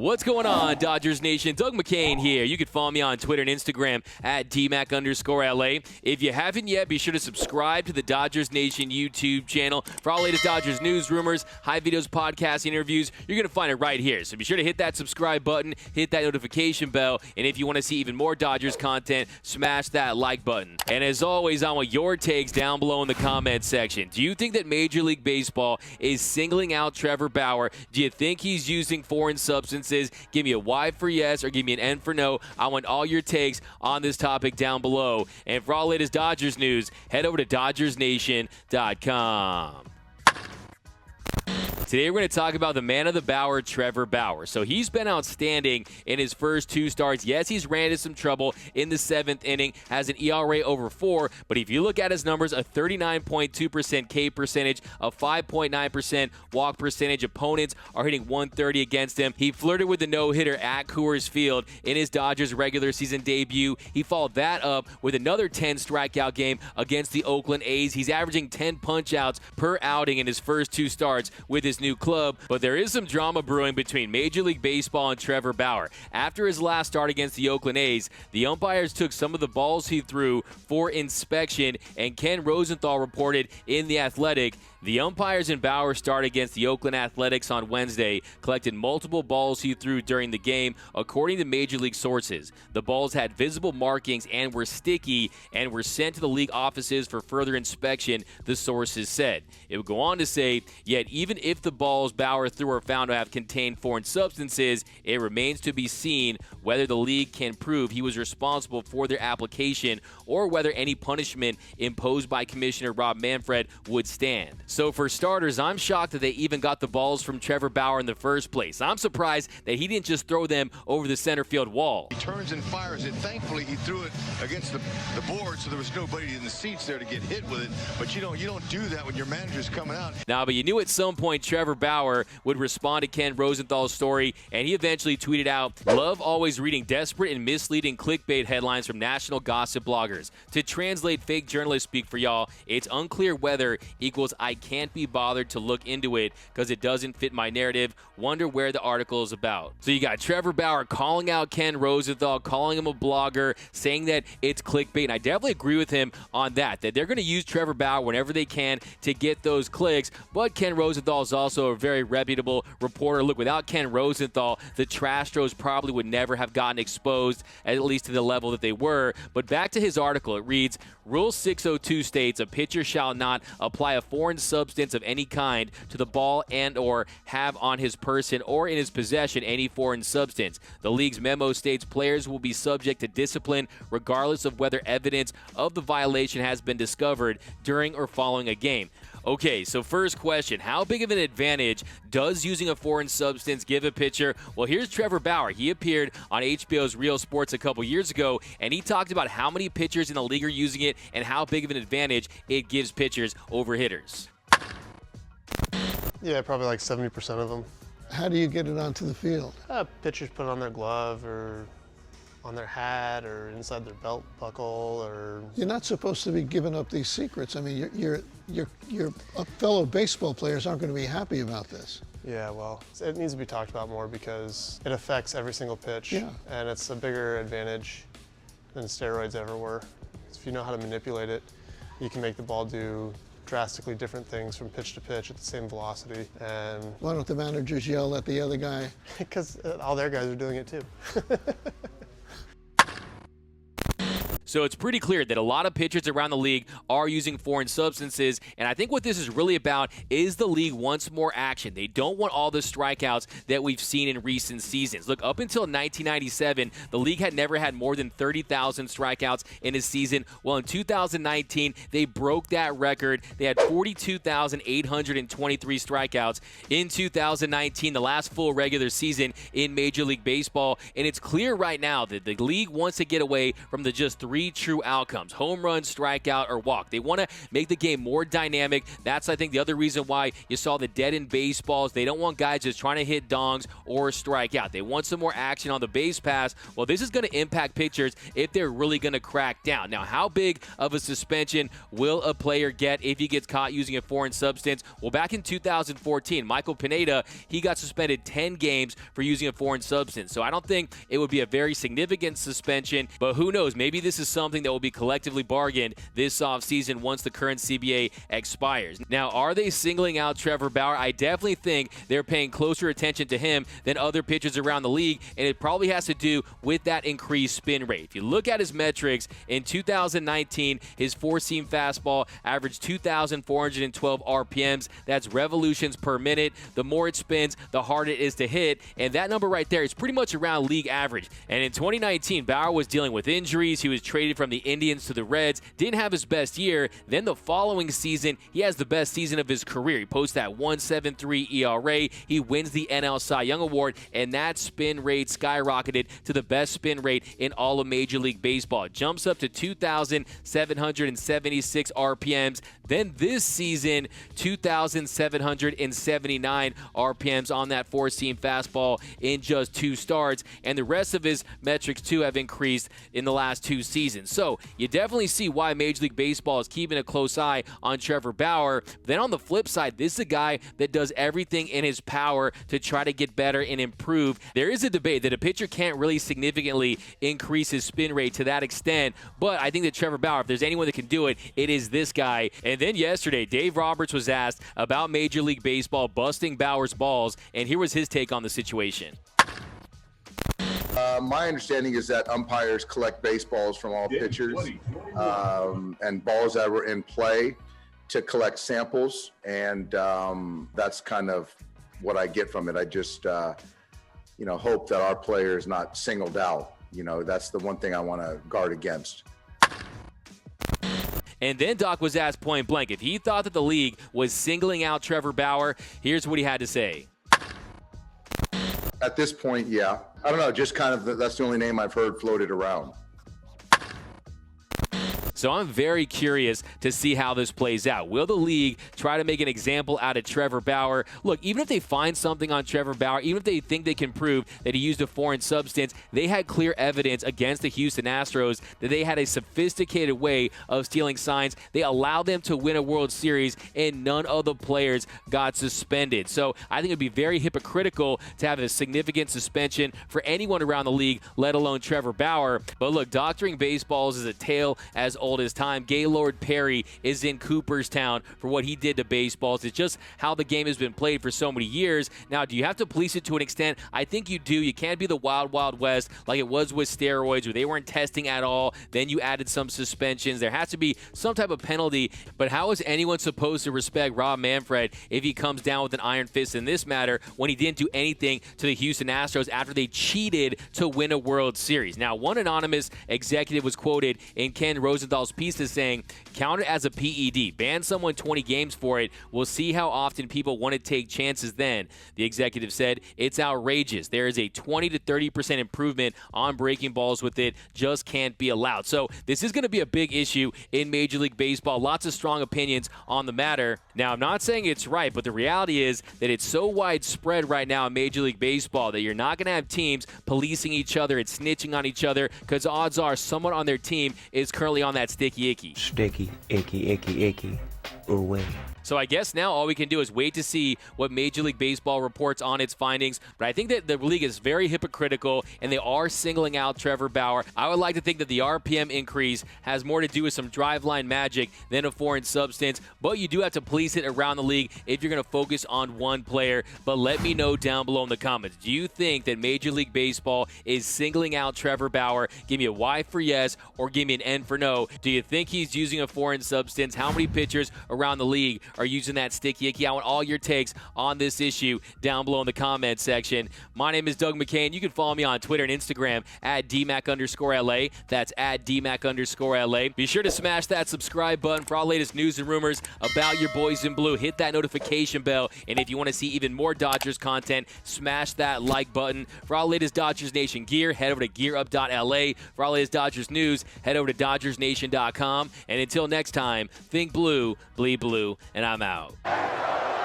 What's going on, Dodgers Nation? Doug McCain here. You can follow me on Twitter and Instagram at DMAC_LA. If you haven't yet, be sure to subscribe to the Dodgers Nation YouTube channel for all latest Dodgers news, rumors, high videos, podcasts, interviews. You're going to find it right here. So be sure to hit that subscribe button, hit that notification bell, and if you want to see even more Dodgers content, smash that like button. And as always, I want your takes down below in the comment section. Do you think that Major League Baseball is singling out Trevor Bauer? Do you think he's using foreign substances? Give me a Y for yes or give me an N for no. I want all your takes on this topic down below. And for all latest Dodgers news, head over to DodgersNation.com. Today we're going to talk about the man of the Bauer, Trevor Bauer. So he's been outstanding in his first two starts. Yes, he's ran into some trouble in the 7th inning, has an ERA over 4, but if you look at his numbers, a 39.2% K percentage, a 5.9% walk percentage. Opponents are hitting 130 against him. He flirted with the no-hitter at Coors Field in his Dodgers regular season debut. He followed that up with another 10 strikeout game against the Oakland A's. He's averaging 10 punch-outs per outing in his first two starts with his new club, but there is some drama brewing between Major League Baseball and Trevor Bauer. After his last start against the Oakland A's, the umpires took some of the balls he threw for inspection, and Ken Rosenthal reported in The Athletic, the umpires in Bauer's start against the Oakland Athletics on Wednesday collected multiple balls he threw during the game, according to Major League sources. The balls had visible markings and were sticky and were sent to the league offices for further inspection, the sources said. It would go on to say, yet even if the balls Bauer threw are found to have contained foreign substances, it remains to be seen whether the league can prove he was responsible for their application or whether any punishment imposed by Commissioner Rob Manfred would stand. So for starters, I'm shocked that they even got the balls from Trevor Bauer in the first place. I'm surprised that he didn't just throw them over the center field wall. He turns and fires it. Thankfully, he threw it against the board, so there was nobody in the seats there to get hit with it. But you don't do that when your manager's coming out. Now, but you knew at some point Trevor Bauer would respond to Ken Rosenthal's story, and he eventually tweeted out, "Love always reading desperate and misleading clickbait headlines from national gossip bloggers. To translate fake journalist speak for y'all, it's unclear whether equals I can't be bothered to look into it because it doesn't fit my narrative. Wonder where the article is about." So you got Trevor Bauer calling out Ken Rosenthal, calling him a blogger, saying that it's clickbait. And I definitely agree with him on that they're going to use Trevor Bauer whenever they can to get those clicks. But Ken Rosenthal is also a very reputable reporter. Look, without Ken Rosenthal, the Trastros probably would never have gotten exposed, at least to the level that they were. But back to his article, it reads, Rule 602 states a pitcher shall not apply a foreign substance of any kind to the ball and or have on his person or in his possession any foreign substance. The league's memo states players will be subject to discipline regardless of whether evidence of the violation has been discovered during or following a game. Okay, so first question, how big of an advantage does using a foreign substance give a pitcher? Well, here's Trevor Bauer. He appeared on HBO's Real Sports a couple years ago, and he talked about how many pitchers in the league are using it and how big of an advantage it gives pitchers over hitters. Yeah, probably like 70% of them. How do you get it onto the field? Pitchers put it on their glove or on their hat or inside their belt buckle or... You're not supposed to be giving up these secrets. I mean, your fellow baseball players aren't going to be happy about this. Yeah, well, it needs to be talked about more because it affects every single pitch. Yeah. And it's a bigger advantage than steroids ever were. If you know how to manipulate it, you can make the ball do drastically different things from pitch to pitch at the same velocity. And why don't the managers yell at the other guy? Because all their guys are doing it too. So it's pretty clear that a lot of pitchers around the league are using foreign substances, and I think what this is really about is the league wants more action. They don't want all the strikeouts that we've seen in recent seasons. Look, up until 1997, the league had never had more than 30,000 strikeouts in a season. Well, in 2019, they broke that record. They had 42,823 strikeouts in 2019, the last full regular season in Major League Baseball, and it's clear right now that the league wants to get away from the just 3 3 true outcomes: home run, strikeout, or walk. They want to make the game more dynamic. That's, I think, the other reason why you saw the dead-end baseballs. They don't want guys just trying to hit dongs or strike out. They want some more action on the base pass. Well, this is going to impact pitchers if they're really going to crack down. Now, how big of a suspension will a player get if he gets caught using a foreign substance? Well, back in 2014, Michael Pineda, he got suspended 10 games for using a foreign substance. So I don't think it would be a very significant suspension, but who knows? Maybe this is something that will be collectively bargained this offseason once the current CBA expires. Now, are they singling out Trevor Bauer? I definitely think they're paying closer attention to him than other pitchers around the league, and it probably has to do with that increased spin rate. If you look at his metrics, in 2019, his four-seam fastball averaged 2,412 RPMs. That's revolutions per minute. The more it spins, the harder it is to hit, and that number right there is pretty much around league average. And in 2019, Bauer was dealing with injuries. He was traded from the Indians to the Reds, didn't have his best year. Then the following season, he has the best season of his career. He posts that 1.73 ERA. He wins the NL Cy Young Award, and that spin rate skyrocketed to the best spin rate in all of Major League Baseball. It jumps up to 2,776 RPMs. Then this season, 2,779 RPMs on that four-seam fastball in just 2 starts, and the rest of his metrics too have increased in the last 2 seasons. So you definitely see why Major League Baseball is keeping a close eye on Trevor Bauer. Then on the flip side, this is a guy that does everything in his power to try to get better and improve. There is a debate that a pitcher can't really significantly increase his spin rate to that extent, but I think that Trevor Bauer, if there's anyone that can do it, it is this guy. And then yesterday, Dave Roberts was asked about Major League Baseball busting Bauer's balls, and here was his take on the situation. My understanding is that umpires collect baseballs from all pitchers and balls that were in play to collect samples, and that's kind of what I get from it. I just, hope that our player is not singled out. That's the one thing I want to guard against. And then Doc was asked point blank if he thought that the league was singling out Trevor Bauer. Here's what he had to say. At this point, yeah. I don't know, just kind of that's the only name I've heard floated around. So I'm very curious to see how this plays out. Will the league try to make an example out of Trevor Bauer? Look, even if they find something on Trevor Bauer, even if they think they can prove that he used a foreign substance, they had clear evidence against the Houston Astros that they had a sophisticated way of stealing signs. They allowed them to win a World Series, and none of the players got suspended. So I think it would be very hypocritical to have a significant suspension for anyone around the league, let alone Trevor Bauer. But look, doctoring baseballs is a tale as old as time. Gaylord Perry is in Cooperstown for what he did to baseballs. It's just how the game has been played for so many years. Now, do you have to police it to an extent? I think you do. You can't be the wild, wild west like it was with steroids where they weren't testing at all. Then you added some suspensions. There has to be some type of penalty. But how is anyone supposed to respect Rob Manfred if he comes down with an iron fist in this matter when he didn't do anything to the Houston Astros after they cheated to win a World Series? Now, one anonymous executive was quoted in Ken Rosenthal's piece as saying, count it as a PED. Ban someone 20 games for it. We'll see how often people want to take chances then. The executive said, it's outrageous. There is a 20 to 30% improvement on breaking balls with it. Just can't be allowed. So this is going to be a big issue in Major League Baseball. Lots of strong opinions on the matter. Now, I'm not saying it's right, but the reality is that it's so widespread right now in Major League Baseball that you're not going to have teams policing each other and snitching on each other, because odds are someone on their team is currently on that sticky icky. Sticky, icky. Away. So I guess now all we can do is wait to see what Major League Baseball reports on its findings. But I think that the league is very hypocritical, and they are singling out Trevor Bauer. I would like to think that the RPM increase has more to do with some driveline magic than a foreign substance. But you do have to police it around the league if you're going to focus on one player. But let me know down below in the comments. Do you think that Major League Baseball is singling out Trevor Bauer? Give me a Y for yes, or give me an N for no. Do you think he's using a foreign substance? How many pitchers around the league are using that sticky icky. I want all your takes on this issue down below in the comment section. My name is Doug McCain. You can follow me on Twitter and Instagram at DMAC_LA. That's at DMAC_LA. Be sure to smash that subscribe button for all latest news and rumors about your boys in blue. Hit that notification bell. And if you want to see even more Dodgers content, smash that like button. For all latest Dodgers Nation gear, head over to gearup.la. For all latest Dodgers news, head over to DodgersNation.com. And until next time, think blue, bleed blue, and I'm out.